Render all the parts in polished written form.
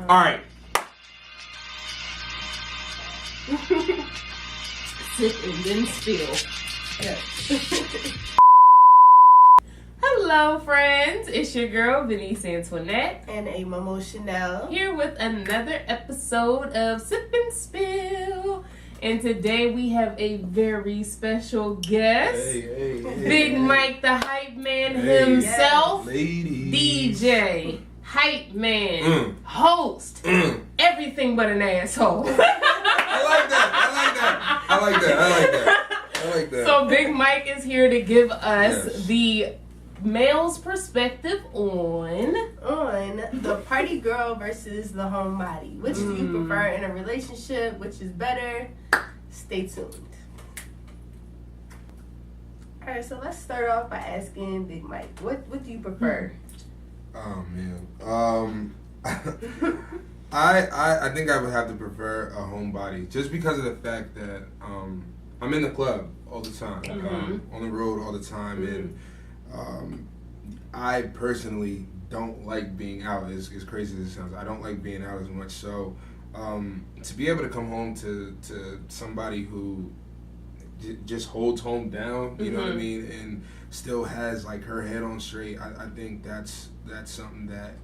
right. Sip and then spill. Yeah. Hello, friends. It's your girl, Veniece Antoinette. And Amomo Chanel. Here with another episode of Sip and Spill. And today we have a very special guest. Hey. Big Mike, the hype man himself. Ladies. DJ, hype man, host, everything but an asshole. I like that. So Big Mike is here to give us the male's perspective on the party girl versus the homebody. Which do you prefer in a relationship? Which is better? Stay tuned. Alright, so let's start off by asking Big Mike, what do you prefer? Oh man. I think I would have to prefer a homebody just because of the fact that I'm in the club all the time, on the road all the time, and I personally don't like being out. As crazy as it sounds, I don't like being out as much. So to be able to come home to somebody who just holds home down, you know what I mean, and still has like her head on straight, I think that's something that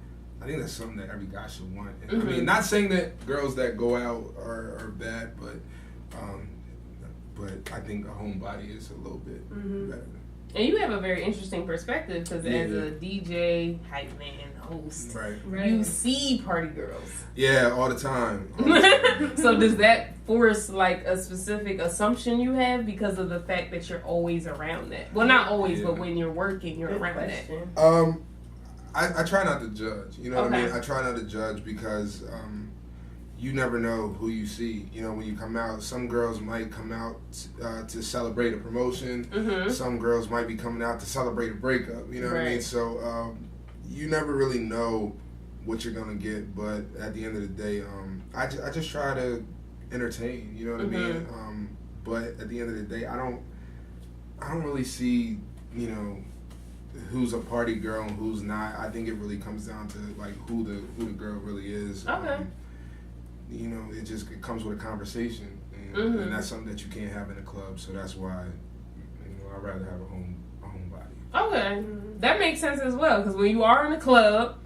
every guy should want. And, I mean, not saying that girls that go out are bad, but I think a homebody is a little bit better. And you have a very interesting perspective because as a DJ, hype man, host, you see party girls. Yeah, all the time. So does that force like a specific assumption you have because of the fact that you're always around that? Well, not always, but when you're working, you're around that. I try not to judge. You know what I mean? I try not to judge because you never know who you see. You know, when you come out, some girls might come out to celebrate a promotion. Some girls might be coming out to celebrate a breakup. You know what I mean? So you never really know what you're gonna get. But at the end of the day, I just try to entertain. You know what I mean? But at the end of the day, I don't really see, you know, who's a party girl and who's not. I think it really comes down to like who the girl really is. You know, it comes with a conversation, and that's something that you can't have in a club. So that's why, you know, I'd rather have a homebody. Okay, that makes sense as well. Because when you are in a club,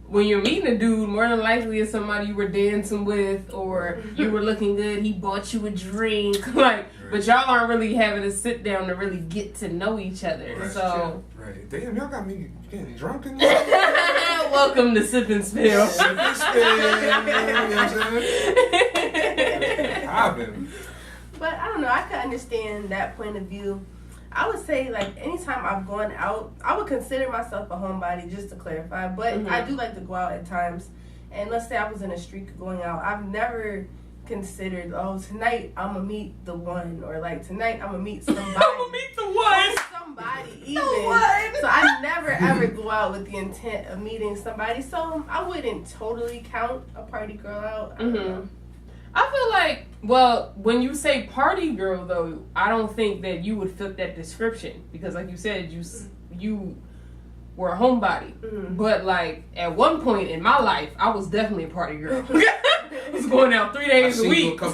when you're meeting a dude, more than likely it's somebody you were dancing with, or you were looking good. He bought you a drink, but y'all aren't really having to sit down to really get to know each other. Right. So. Right. Damn, y'all got me getting drunk in this. Welcome to Sip and Spill. Sip and Spill. You know what I'm saying? But I don't know. I can understand that point of view. I would say, like, anytime I've gone out, I would consider myself a homebody, just to clarify. But I do like to go out at times. And let's say I was in a streak of going out. I've never considered, tonight I'm going to meet the one. Or, like, tonight I'm going to meet somebody. I'm going to meet the one. Somebody, even. So I never, ever go out with the intent of meeting somebody. So I wouldn't totally count a party girl out. I don't know. I feel like, well, when you say party girl, though, I don't think that you would fit that description. Because like you said, you were a homebody. But, like, at one point in my life, I was definitely a party girl. I was going out 3 days a week. I've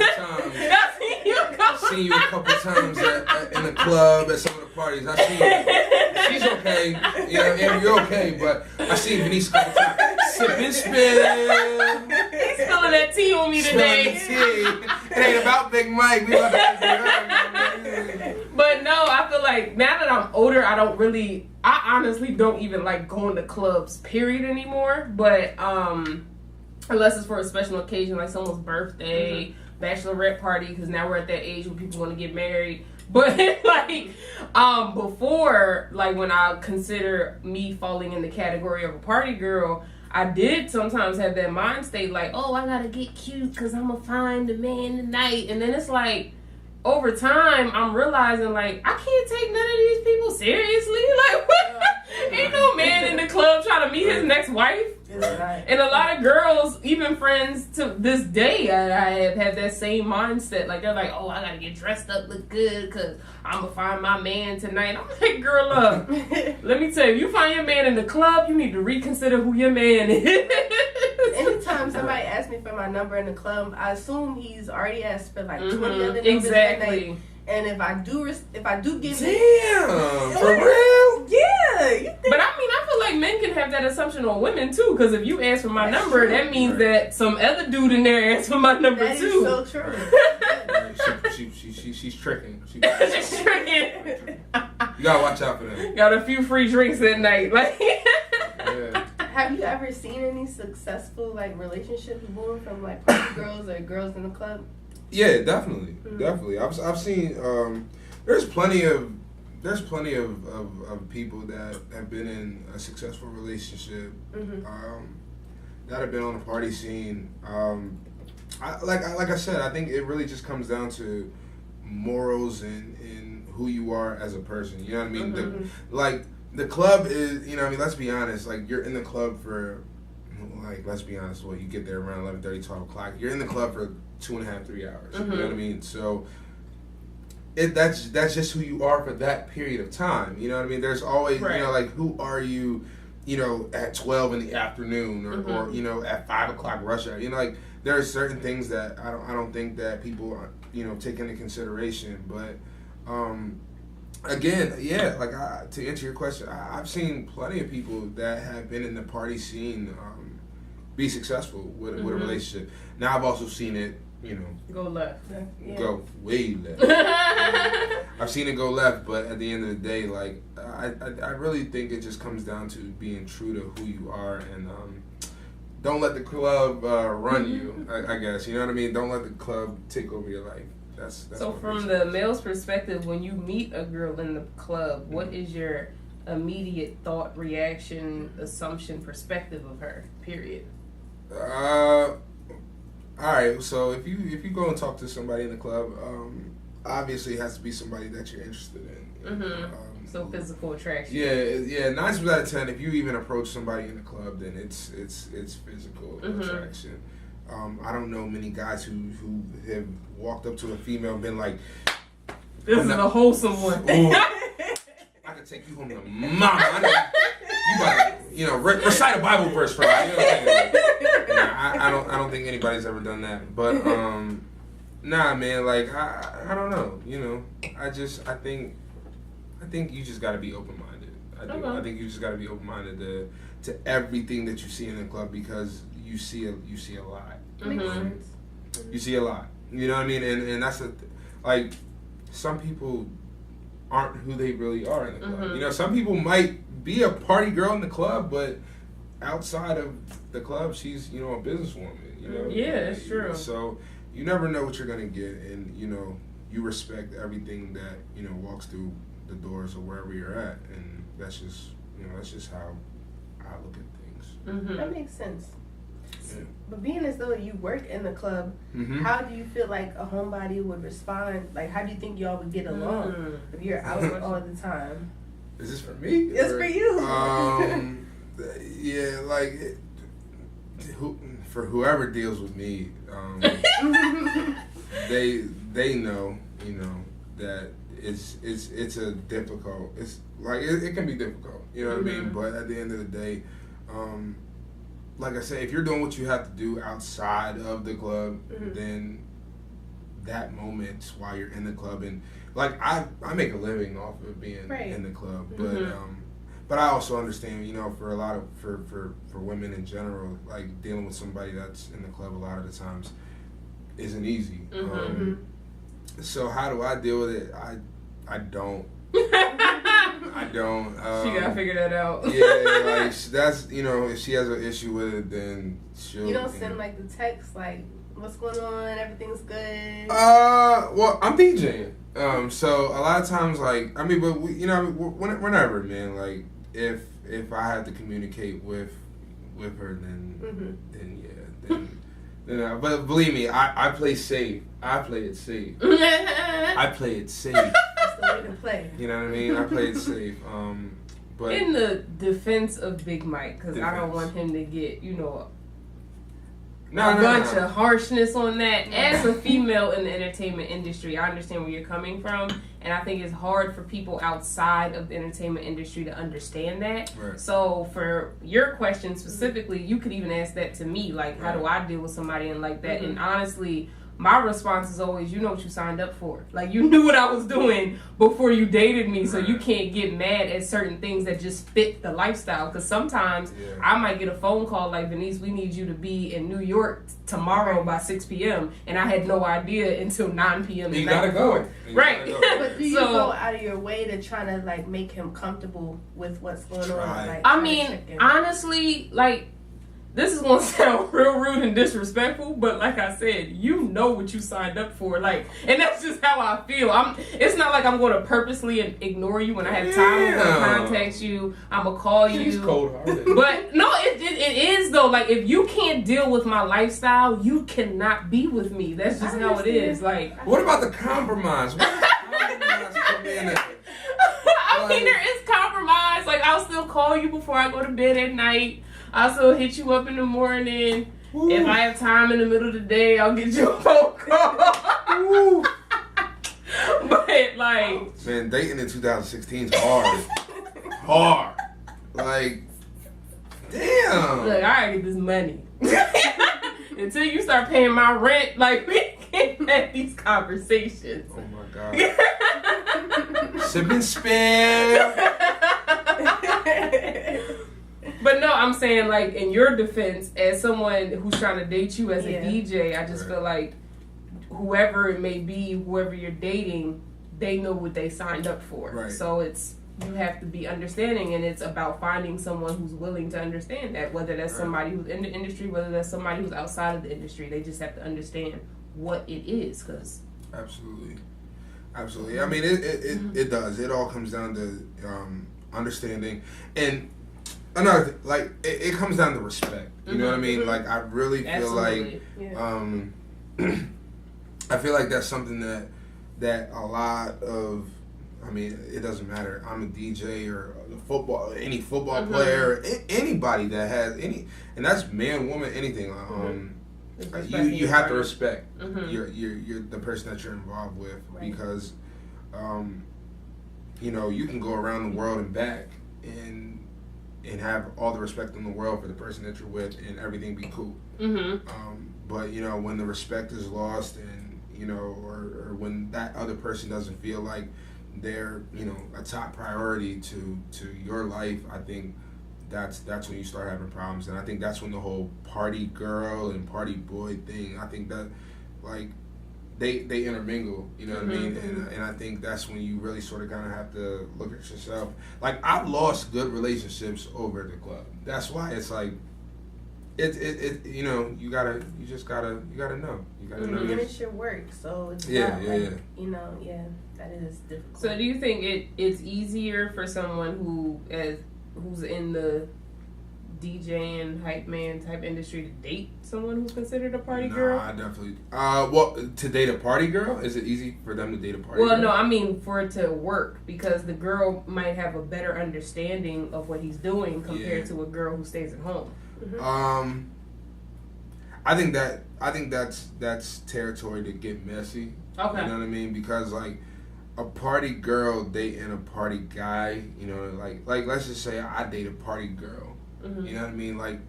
seen you a couple times in the club, at some of the parties. I seen you. She's okay. You know, and you're okay, but I seen Venice a couple times. Sip and spill. He's spilling that tea on me today. It ain't about Big Mike. We about to But no, I feel like now that I'm older, I honestly don't even like going to clubs, period, anymore. But unless it's for a special occasion, like someone's birthday, bachelorette party, because now we're at that age where people want to get married. But like before, like when I consider me falling in the category of a party girl, I did sometimes have that mind state like, oh, I gotta get cute because I'm gonna find the man tonight. And then it's like, over time, I'm realizing like I can't take none of these people seriously. Like, what? Ain't no man in the club trying to meet his next wife. Right. And a lot of girls, even friends to this day, I have that same mindset. Like, they're like, oh, I gotta get dressed up, look good, because I'm gonna find my man tonight. I'm like, girl, let me tell you, you find your man in the club, you need to reconsider who your man is. Anytime somebody asks me for my number in the club, I assume he's already asked for like 20 other numbers. Exactly. And if I do give it, for real? Yeah. But I mean, I feel like men can have that assumption on women too. Because if you ask for my number, that means that some other dude in there asked for my number that too. That is so true. She's tricking. She's tricking. You gotta watch out for that. Got a few free drinks that night. Like, yeah. Have you ever seen any successful like relationships born from like party girls or girls in the club? Yeah, definitely. I've seen. There's plenty of people that have been in a successful relationship. That have been on the party scene. Like I said, I think it really just comes down to morals and who you are as a person. You know what I mean? The club is. You know what I mean? Let's be honest. Like, you're in the club for. Like, let's be honest. Well, you get there around 11:30, 12 o'clock. You're in the club for 2.5, 3 hours. You know what I mean? So that's just who you are for that period of time. You know what I mean? There's always, you know, like, who are you, you know, at 12 in the afternoon or you know, at 5 o'clock rush hour. You know, like, there are certain things that I don't think that people, you know, take into consideration. But again, yeah, like, to answer your question, I've seen plenty of people that have been in the party scene be successful with a relationship. Now, I've also seen it, you know, go left. Yeah. Go way left. I've seen it go left, but at the end of the day, like, I really think it just comes down to being true to who you are and don't let the club run you, I guess. You know what I mean? Don't let the club take over your life. That's so from the male's perspective, when you meet a girl in the club, what is your immediate thought, reaction, assumption, perspective of her? Period. All right. So if you go and talk to somebody in the club, obviously it has to be somebody that you're interested in. So physical attraction. Yeah. 9 times out of 10, if you even approach somebody in the club, then it's physical attraction. I don't know many guys who have walked up to a female and been like, "This is a wholesome one." I could take you home to mama. I know you about to, you know, recite a Bible verse for me. You know what I'm saying? Like, I don't think anybody's ever done that. But nah, man. Like, I don't know. You know, I think you just got to be open minded. I think you just got to be open minded to everything that you see in the club, because you see a lot. Makes sense. You see a lot. You know what I mean? And that's like, some people aren't who they really are in the club. You know, some people might be a party girl in the club, but outside of the club, she's, you know, a businesswoman. You know? Yeah, it's true. So you never know what you're gonna get, and you know, you respect everything that, you know, walks through the doors or wherever you're at, and that's just, you know, that's just how I look at things. That makes sense. Yeah. But being as though you work in the club, how do you feel like a homebody would respond? Like, how do you think y'all would get along if you're out all the time? Is this for me? It's for you. Yeah, like, for whoever deals with me, they know, you know, that it's a difficult. It's like it can be difficult. You know what I mean? But at the end of the day, like I say, if you're doing what you have to do outside of the club, then that moment while you're in the club, and like I make a living off of being in the club, but I also understand, you know, for a lot of for women in general, like, dealing with somebody that's in the club a lot of the times isn't easy. So how do I deal with it? I don't. I don't. She gotta figure that out. Yeah, like, that's, you know, if she has an issue with it, then she'll. You don't send like the text like, "What's going on? Everything's good." Well, I'm DJing. So a lot of times, like, I mean, but we, you know, whenever, man, like, if I have to communicate with her, then but believe me, I play safe. I play it safe. I play it safe. That's the way to play. You know what I mean? I play it safe. But in the defense of Big Mike, because I don't want him to get, a bunch of harshness on that. As a female in the entertainment industry, I understand where you're coming from, and I think it's hard for people outside of the entertainment industry to understand that. Right. So for your question specifically, you could even ask that to me, like, how do I deal with somebody and like that? And honestly, my response is always, you know what you signed up for. Like, you knew what I was doing before you dated me, so you can't get mad at certain things that just fit the lifestyle. Because sometimes I might get a phone call like, Veniece, we need you to be in New York tomorrow by 6 p.m. And I had no idea until 9 p.m. You gotta go. Right. But do you go out of your way to try to, like, make him comfortable with what's going on? Like, I mean, honestly, like, this is going to sound real rude and disrespectful, but like I said, you know what you signed up for. Like, and that's just how I feel. It's not like I'm going to purposely ignore you when I have time. I'm going to contact you. I'm going to call you. She's cold-hearted. But no, it is though. Like, if you can't deal with my lifestyle, you cannot be with me. That's just how it is. Like, what about the compromise? What does compromise come in at? I mean, there is compromise. Like, I'll still call you before I go to bed at night. I'll still hit you up in the morning. Ooh. If I have time in the middle of the day, I'll get you a phone call. But, like... Man, dating in 2016 is hard. Hard. Like, damn. Look, I gotta get this money. Until you start paying my rent, like, we can't have these conversations. Oh, my God. Sip and spin. But no, I'm saying, like, in your defense, as someone who's trying to date you as a DJ, I just feel like whoever it may be, whoever you're dating, they know what they signed up for. Right. So you have to be understanding, and it's about finding someone who's willing to understand that, whether that's somebody who's in the industry, whether that's somebody who's outside of the industry. They just have to understand what it is, because... Absolutely. I mean, it does. It all comes down to understanding. And another thing, like, it comes down to respect. You know what I mean? Like, I really feel like, I feel like that's something that a lot of, I mean, it doesn't matter. I'm a DJ or any football player, anybody that has any, and that's man, woman, anything. You have to respect you're the person that you're involved with, because, you can go around the world and back and have all the respect in the world for the person that you're with, and everything be cool. But when the respect is lost, and or when that other person doesn't feel like they're a top priority to your life, I think that's when you start having problems. And I think that's when the whole party girl and party boy thing, I think that, like, they intermingle, you know what I mean? And I think that's when you really sort of kind of have to look at yourself. Like, I've lost good relationships over at the club. That's why it's like, you just gotta know. You gotta know. And it's your work, so it's that is difficult. So do you think it's easier for someone who's in the DJing, hype man type industry to date someone who's considered a party girl? I definitely. To date a party girl, is it easy for them to date a party girl? Well, no, I mean for it to work, because the girl might have a better understanding of what he's doing compared to a girl who stays at home. I think that's territory to get messy. Okay. You know what I mean? Because, like, a party girl dating a party guy, like let's just say I date a party girl. You know what I mean? Like,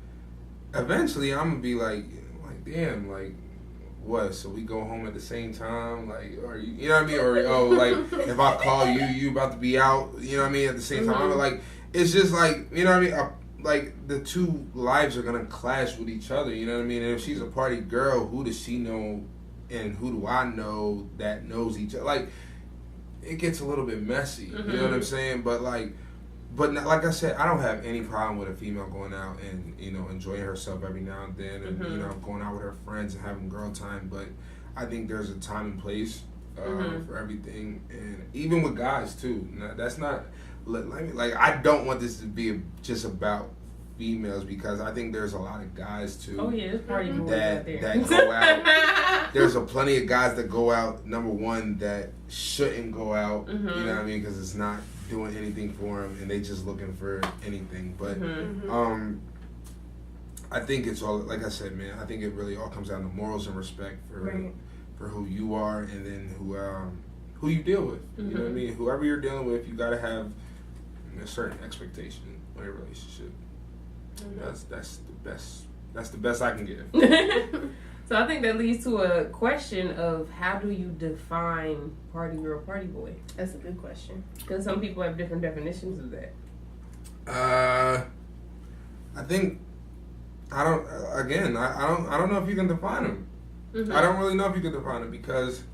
eventually I'm gonna be like damn, like, what? So we go home at the same time, like, or you know what I mean? Or like, if I call you about to be out, you know what I mean? At the same time, I'm like, it's just like, you know what I mean? Like, the two lives are gonna clash with each other, you know what I mean? And if she's a party girl, who does she know, and who do I know that knows each other? Like, it gets a little bit messy, you know what I'm saying? But like I said, I don't have any problem with a female going out and enjoying herself every now and then, and going out with her friends and having girl time. But I think there's a time and place for everything, and even with guys too. That's not. Like, I don't want this to be just about females, because I think there's a lot of guys too. Oh yeah, there's party boys that go out. There's plenty of guys that go out. Number one, that shouldn't go out. You know what I mean? Because it's not doing anything for them, and they just looking for anything. But I think it's all, like I said, man. I think it really all comes down to morals and respect for who you are, and then who you deal with. You know what I mean? Whoever you're dealing with, you gotta have a certain expectation in a relationship. That's the best. That's the best I can give. So I think that leads to a question of how do you define party girl, party boy? That's a good question. Because some people have different definitions of that. I think I don't know if you can define them. I don't really know if you can define them because,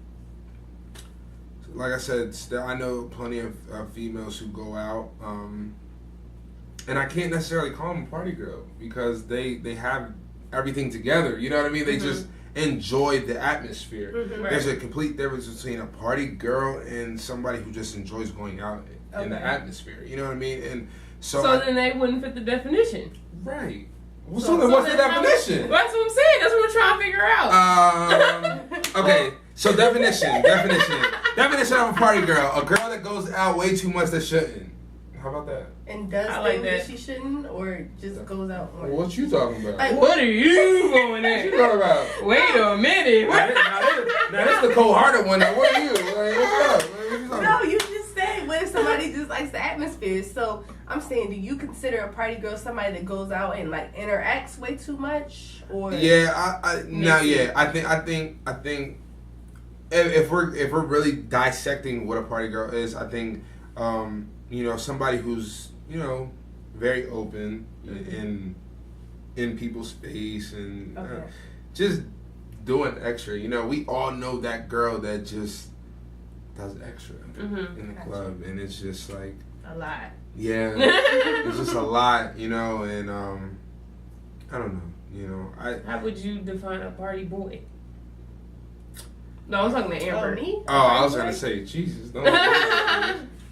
like I said, I know plenty of females who go out, and I can't necessarily call them a party girl because they have everything together. You know what I mean? They just enjoy the atmosphere. There's a complete difference between a party girl and somebody who just enjoys going out in the atmosphere. You know what I mean? And so then they wouldn't fit the definition. Right. Well, so then what's the definition? That's what I'm saying. That's what we're trying to figure out. Okay. So definition of a party girl: a girl that goes out way too much that shouldn't. How about that? And does things that she shouldn't, or just goes out more? What you talking about? Like, what are you going at? What you talking about? Wait a minute. Now this is the cold-hearted one. Now what are you? Like, what's up? What you talking No, you just said what if somebody just likes the atmosphere. So I'm saying, do you consider a party girl somebody that goes out and like interacts way too much, or? Yeah, I think if we're really dissecting what a party girl is, I think somebody who's very open in people's space and just doing extra. We all know that girl that just does extra in the club, and it's just like a lot. Yeah, it's just a lot, and I don't know, How would you define a party boy? No, I'm talking to Amber. Me? Oh, I was gonna say, Jesus, don't.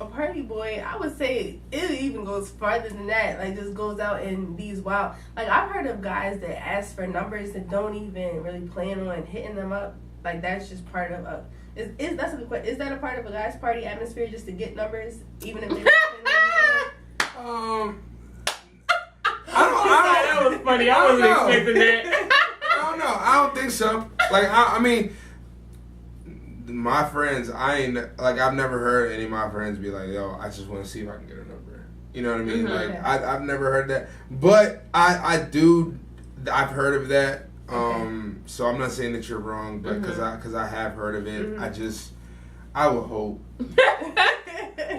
A party boy, I would say it even goes farther than that. Like, just goes out and these wild. Like, I've heard of guys that ask for numbers and don't even really plan on hitting them up. Like, that's just part of a. That's a good question. Is that a part of a guy's party atmosphere just to get numbers, even if they? That was funny. I wasn't expecting that. I don't know. I don't think so. Like, I mean. My friends, I've never heard any of my friends be like, yo, I just want to see if I can get a number. You know what I mean? Like, I've never heard that. But I've heard of that. So I'm not saying that you're wrong, but because I have heard of it, I would hope.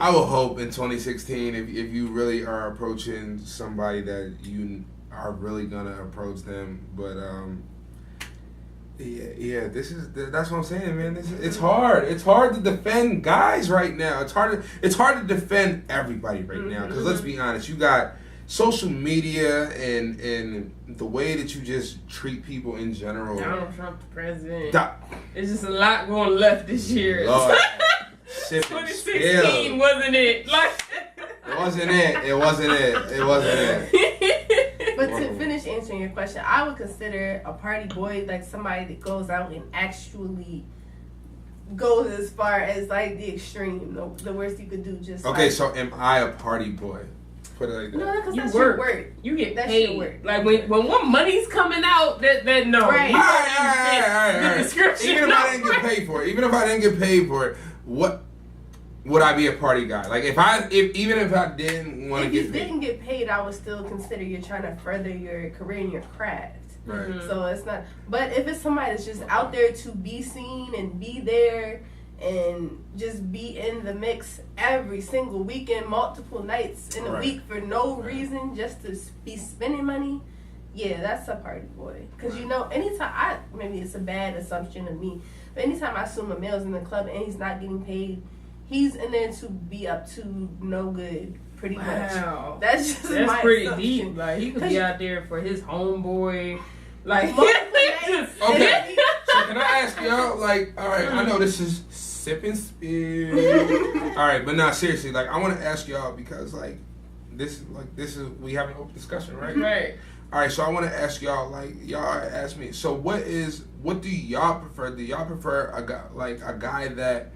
I would hope in 2016, if you really are approaching somebody that you are really going to approach them. But, Yeah, that's what I'm saying, man. It's hard. It's hard to defend guys right now. It's hard to defend everybody right now. Because let's be honest, you got social media and the way that you just treat people in general. Donald Trump the president. It's just a lot going left this year. Lord, 2016 wasn't it? It wasn't it. But to finish answering your question, I would consider a party boy like somebody that goes out and actually goes as far as like the extreme, the worst you could do. Just okay. So am I a party boy? Put it like that. No, because you that's work. your work. You get that's paid. Your work. Like when money's coming out, that no. Right. All right. The description. Even if I didn't get paid for it, what? Would I be a party guy? Like even if I didn't want to get paid. If you didn't get paid, I would still consider you're trying to further your career and your craft. Right. So it's not. But if it's somebody that's just out there to be seen and be there and just be in the mix every single weekend, multiple nights in a week for no reason, just to be spending money, yeah, that's a party boy. Because anytime maybe it's a bad assumption of me, but anytime I assume a male's in the club and he's not getting paid, he's in there to be up to no good, pretty much. That's my pretty assumption. deep. Like, he could be out there for his homeboy. Like, okay. So can I ask y'all, like, all right, I know this is sip and spill. All right, but now seriously, like, I want to ask y'all because, like, this is we have an open discussion, right? Right. All right, so I want to ask y'all, like, y'all ask me. So what do y'all prefer? Do y'all prefer a guy that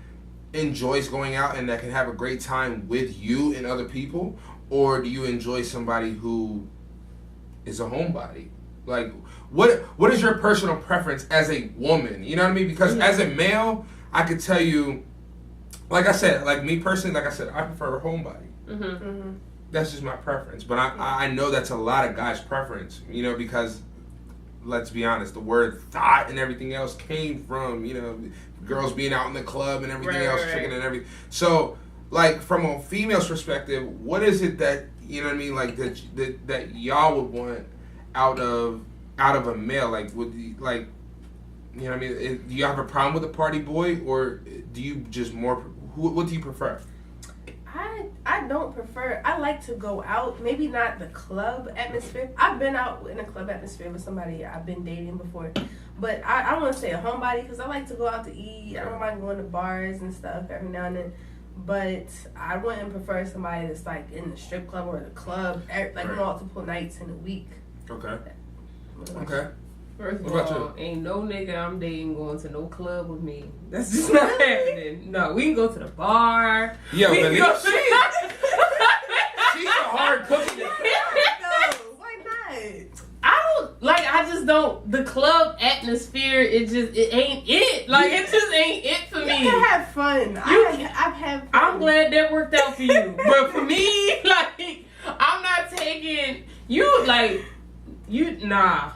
enjoys going out and that can have a great time with you and other people, or do you enjoy somebody who is a homebody? Like, what is your personal preference as a woman? You know what I mean? Because as a male, I could tell you, like I said, like me personally, like I said, I prefer a homebody. Mm-hmm. Mm-hmm. That's just my preference. But I know that's a lot of guys' preference, you know, because let's be honest, the word thought and everything else came from, you know, girls being out in the club and everything else, chicken and everything. So, like, from a female's perspective, what is it that, you know what I mean, like, that y'all would want out of a male? Like, would you, like, you know what I mean, do you have a problem with a party boy, or do you just what do you prefer? I don't prefer. I like to go out. Maybe not the club atmosphere. I've been out in a club atmosphere with somebody I've been dating before. But I don't want to say a homebody because I like to go out to eat. I don't mind going to bars and stuff every now and then. But I wouldn't prefer somebody that's like in the strip club or the club like multiple nights in a week. Okay. Okay. First of all, ain't no nigga I'm dating going to no club with me. That's just not happening. No, we can go to the bar. Yeah, we can go she's a hard cookie. No, why not? I just don't. The club atmosphere, it ain't it. Like, it just ain't it for me. You can have fun. I've had fun. I'm glad that worked out for you. But for me, like, I'm not taking you, like, nah.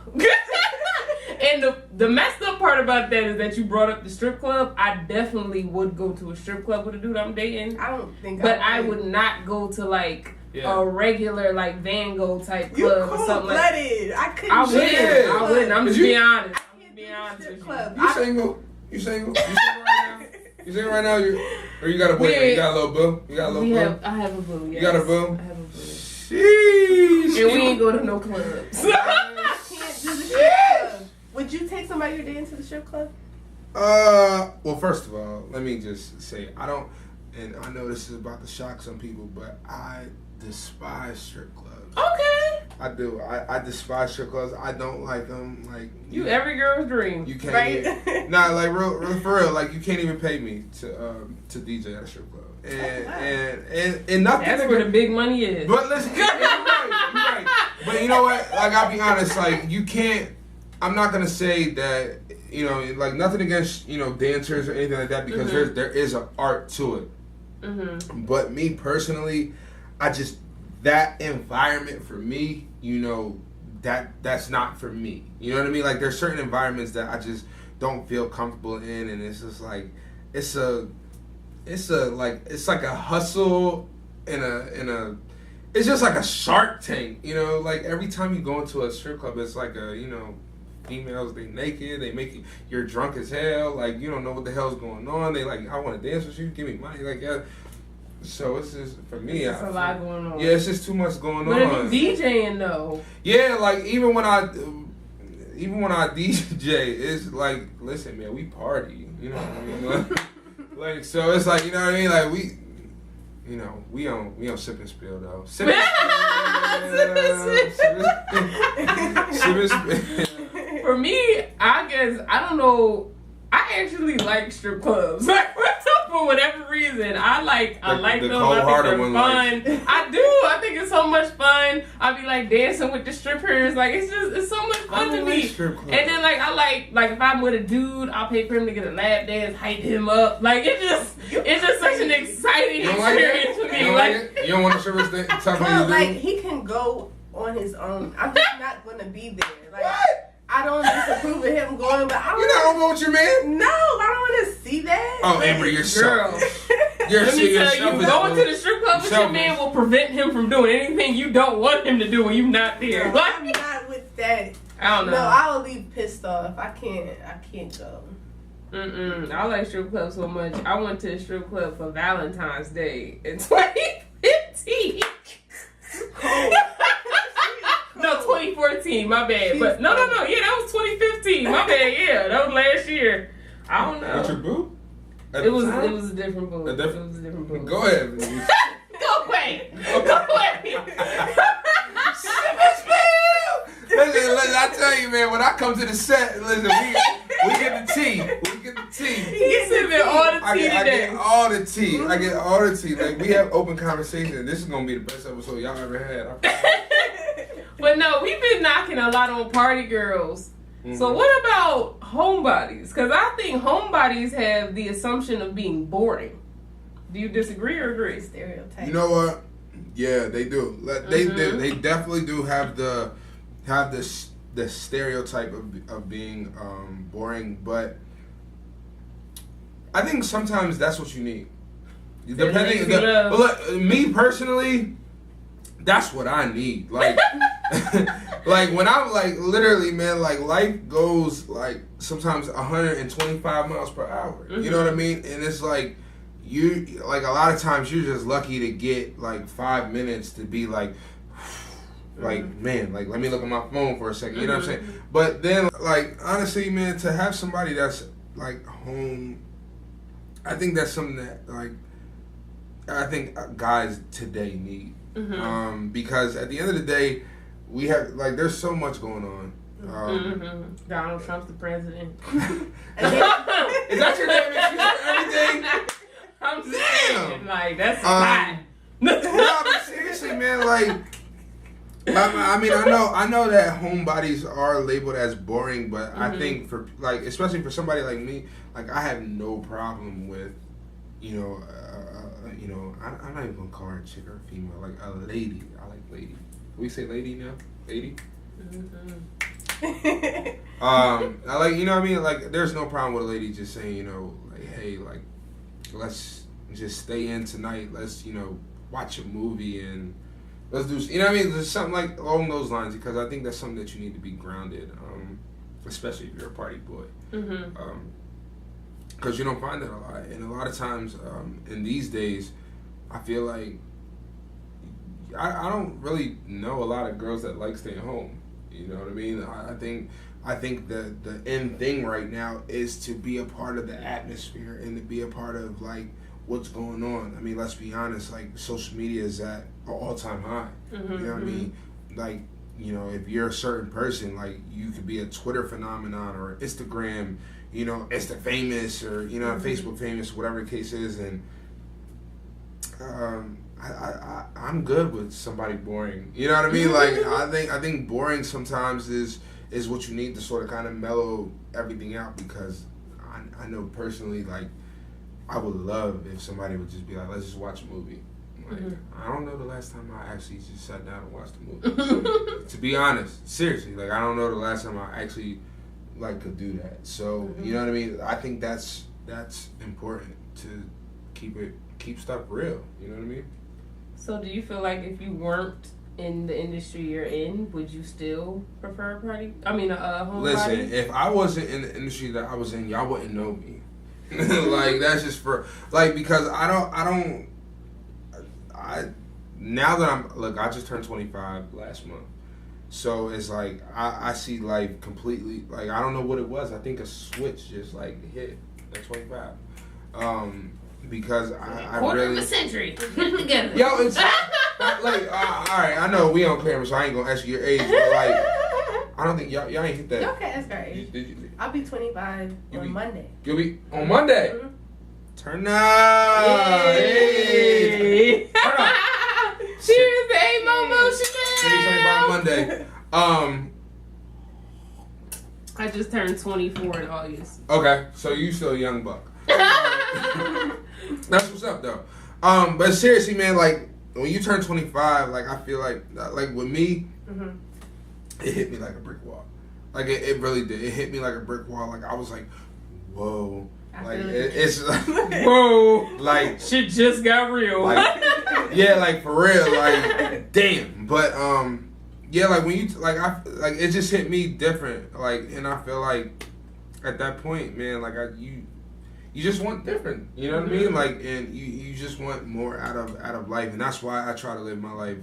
And the messed up part about that is that you brought up the strip club. I definitely would go to a strip club with a dude I'm dating. I don't think But I would not go to, like, a regular, like, Van Gogh type club or something like that. I couldn't. I wouldn't. I'm just being honest. I'm being honest with you. You single? You single right now? You single right now? Or you got a boyfriend? You got a little boo? You got a little boo? I have a boo, yes. You got a boo? I have a boo. Sheesh. And we ain't go to no clubs. I can't do the strip club. Would you take somebody you're dating to the strip club? Well, first of all, let me just say, I don't, and I know this is about to shock some people, but I despise strip clubs. Okay. I do. I despise strip clubs. I don't like them. Like, you every girl's dream. You can't. Right? Nah, like real for real. Like, you can't even pay me to DJ at a strip club. And nothing. That's where the big money is. But listen, you're right. But you know what? Like, I'll be honest. Like, you can't. I'm not gonna say that. You know, like, nothing against, you know, dancers or anything like that, because there is an art to it. Mm-hmm. But me personally, that environment for me, you know, that's not for me. You know what I mean? Like, there's certain environments that I just don't feel comfortable in, and it's just like it's like a hustle it's just like a Shark Tank, you know? Like, every time you go into a strip club, it's like a, you know, females, they naked, they make you're drunk as hell, like, you don't know what the hell's going on. They like, I want to dance with you, give me money, like, yeah. So it's just, for me, it's a lot going on. Yeah, it's just too much going but on. But if you DJing though, yeah, like, even when I DJ, it's like, listen, man, we party, you know what I mean? Like, so it's like, you know what I mean? Like, we don't sip and spill though. Sip and spill. For me, I guess, I don't know, I actually like strip clubs. Like, for whatever reason, I like them. I think they're fun. Like, I do. I think it's so much fun. I be like dancing with the strippers. Like, it's so much fun to me. And then, like, I like if I'm with a dude, I'll pay for him to get a lap dance, hype him up. Like, it's just such an exciting experience for me. Like, you don't want to stripper thing? No, like, he can go on his own. I'm just not gonna be there. Like, what? I don't disapprove of him going, but you're not gonna go with your man? No, I don't want to see that. Oh, Amber, you're girl. Let me tell you, going to the strip club with your man will prevent him from doing anything you don't want him to do when you're not there. No, I'm not with that. I don't know. No, I'll leave pissed off. I can't go. I like strip clubs so much. I went to a strip club for Valentine's Day in 2015. No, 2014, my bad. But no, yeah, that was 2015. My bad, yeah. That was last year. I don't know. What's your boo? It was a different boo. It was a different boo. Go ahead. Go away. Go away. Listen, I tell you, man, when I come to the set, listen, we get the tea. We get the tea. He's sipping all the tea today. I get all the tea. I get all the tea. Like, we have open conversation. This is gonna be the best episode y'all ever had. But no, we've been knocking a lot on party girls. Mm-hmm. So what about homebodies? Because I think homebodies have the assumption of being boring. Do you disagree or agree? Stereotype. You know what? Yeah, they do. They definitely do have the stereotype of being boring, but I think sometimes that's what you need. Depending, but look, me personally, that's what I need. Like, like when I'm like literally, man, like life goes like sometimes 125 miles per hour. Mm-hmm. You know what I mean? And it's like you like a lot of times you're just lucky to get like 5 minutes to be like. Like, man, like, let me look at my phone for a second, you know what I'm saying? But then, like, honestly, man, to have somebody that's, like, home, I think that's something that, like, I think guys today need. Mm-hmm. Because at the end of the day, we have, like, there's so much going on. Donald Trump's the president. Is that your damn excuse for everything? I'm saying, like, that's hot. No, but seriously, man, like, I mean, I know that homebodies are labeled as boring, but I think for like, especially for somebody like me, like I have no problem with, I'm not even gonna call her a chick or a female, like a lady. I like lady. We say lady now, lady. I like, you know what I mean? Like, there's no problem with a lady just saying, like, hey, like, let's just stay in tonight. Let's, watch a movie and. Let's do, you know what I mean? There's something like along those lines because I think that's something that you need to be grounded, especially if you're a party boy. Because you don't find that a lot. And a lot of times in these days, I feel like I don't really know a lot of girls that like staying home. You know what I mean? I think the end thing right now is to be a part of the atmosphere and to be a part of like what's going on. I mean, let's be honest, like social media is at an all-time high. You know what I mean? Like, if you're a certain person, like you could be a Twitter phenomenon or Instagram, Insta famous or, Facebook famous, whatever the case is. And I'm good with somebody boring. You know what I mean? Like, I think boring sometimes is what you need to sort of kind of mellow everything out because I know personally, like, I would love if somebody would just be like, let's just watch a movie. Like, I don't know the last time I actually just sat down and watched a movie. To be honest, seriously, like I don't know the last time I actually like could do that. So you know what I mean? I think that's important to keep stuff real. You know what I mean? So do you feel like if you weren't in the industry you're in, would you still prefer a homebody? Listen, if I wasn't in the industry that I was in, y'all wouldn't know me. Like that's just for like because I now that I just turned 25 last month, so it's like I see life completely like I don't know what it was. I think a switch just like hit at 25, because I quarter really of a century together. Yo, it's like all right. I know we on camera, so I ain't gonna ask you your age, but like I don't think y'all ain't hit that. Y'all can't ask our age. I'll be 25 on Monday. You'll be on Monday. Turn up! Hey. Turn up! Cheers to Amomo Chanel! Monday. I just turned 24 in August. Okay, so you still a young buck. That's what's up though. But seriously, man, like when you turn 25, like I feel like with me, it hit me like a brick wall. Like it really did. It hit me like a brick wall. Like I was like, whoa. Like it's like, whoa. Like shit just got real. Like, yeah, like for real. Like damn. But yeah, like when you it just hit me different. Like, and I feel like at that point, man, like you just want different. You know what I mean? Like, and you just want more out of life, and that's why I try to live my life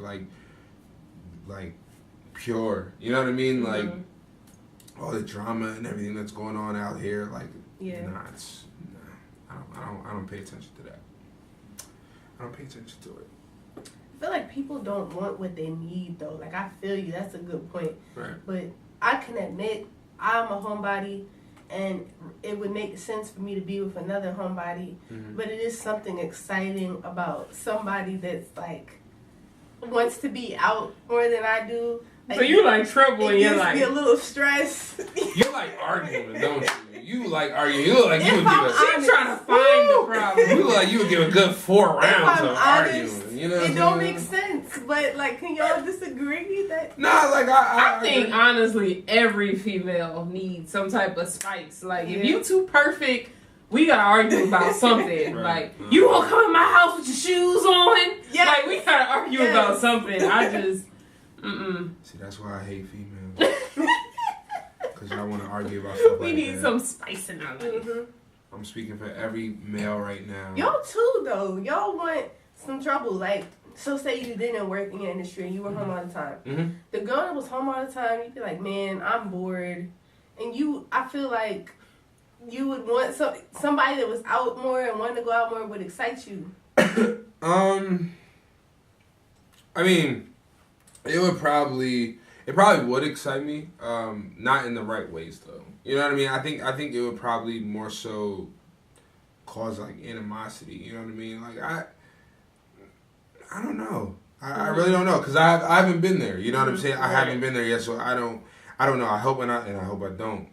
like pure. You know what I mean? Like all the drama and everything that's going on out here. Like, I don't pay attention to that. I don't pay attention to it. I feel like people don't want what they need though. Like I feel you. That's a good point. Right. But I can admit I'm a homebody. and it would make sense for me to be with another homebody. But it is something exciting about somebody that's like wants to be out more than I do. Like, so you like trouble in your life. It gives me a little stress. You like arguing, don't you? You like arguing. You look like you would give She's trying to find the problem. You look like you would give a good 4 rounds of honest, arguing. You know what it don't make sense. But like, can y'all disagree that? Nah, like I think honestly, every female needs some type of spice. Like if you too perfect, we gotta argue about something. Like you gonna come in my house with your shoes on? Yeah. Like we gotta argue about something. I just. See, that's why I hate females. Because y'all want to argue about stuff we like need that. some spice in our life. I'm speaking for every male right now. Y'all too, though. Y'all want some trouble. Like, so say you didn't work in your industry and you were home all the time. The girl that was home all the time, you'd be like, man, I'm bored. And I feel like you would want somebody that was out more and wanted to go out more would excite you. I mean... It probably would excite me, not in the right ways though. You know what I mean? I think it would probably more so cause like animosity. You know what I mean? Like I don't know. I really don't know because I haven't been there. You know what I'm saying? I haven't been there yet, so I don't know. I hope and I hope I don't.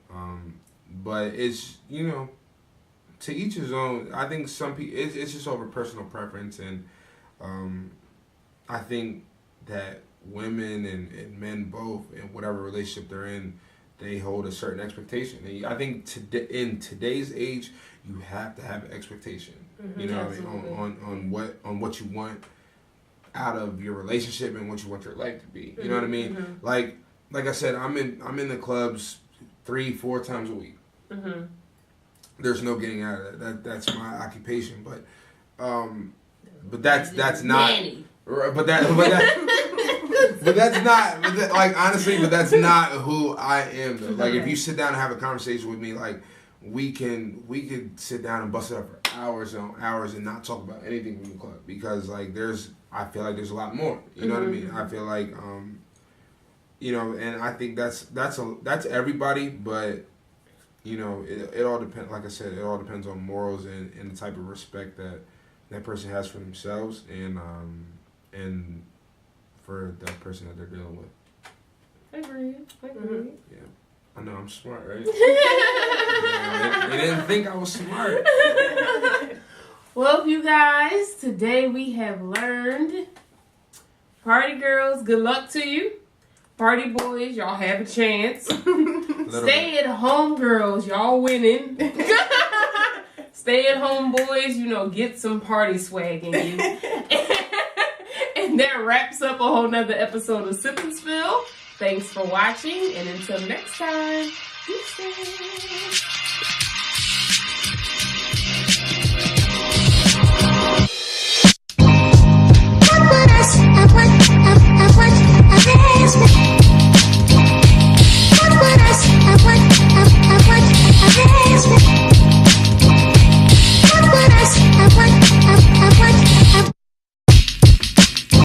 But it's to each his own. I think some people it's just over personal preference, and I think that women and men both in whatever relationship they're in, they hold a certain expectation. And I think in today's age, you have to have an expectation. You know what I mean? On what you want out of your relationship and what you want your life to be. You know what I mean? Like I said, I'm in the clubs 3-4 times a week. There's no getting out of that. That's my occupation. But that's not. But that's not, honestly, but that's not who I am, though. Like, if you sit down and have a conversation with me, like, we could sit down and bust it up for hours and hours and not talk about anything from the club. Because, like, I feel like there's a lot more. You know what I mean? I feel like, and I think that's everybody, but, it all depends, like I said, it all depends on morals and the type of respect that person has for themselves and for the person that they're dealing with. I agree. Yeah. I know I'm smart, right? They didn't think I was smart. Well, you guys, today we have learned party girls, good luck to you. Party boys, y'all have a chance. Stay at home girls, y'all winning. Stay at home boys, get some party swag in you. And that wraps up a whole nother episode of Sip and Spill. Thanks for watching, and until next time, peace.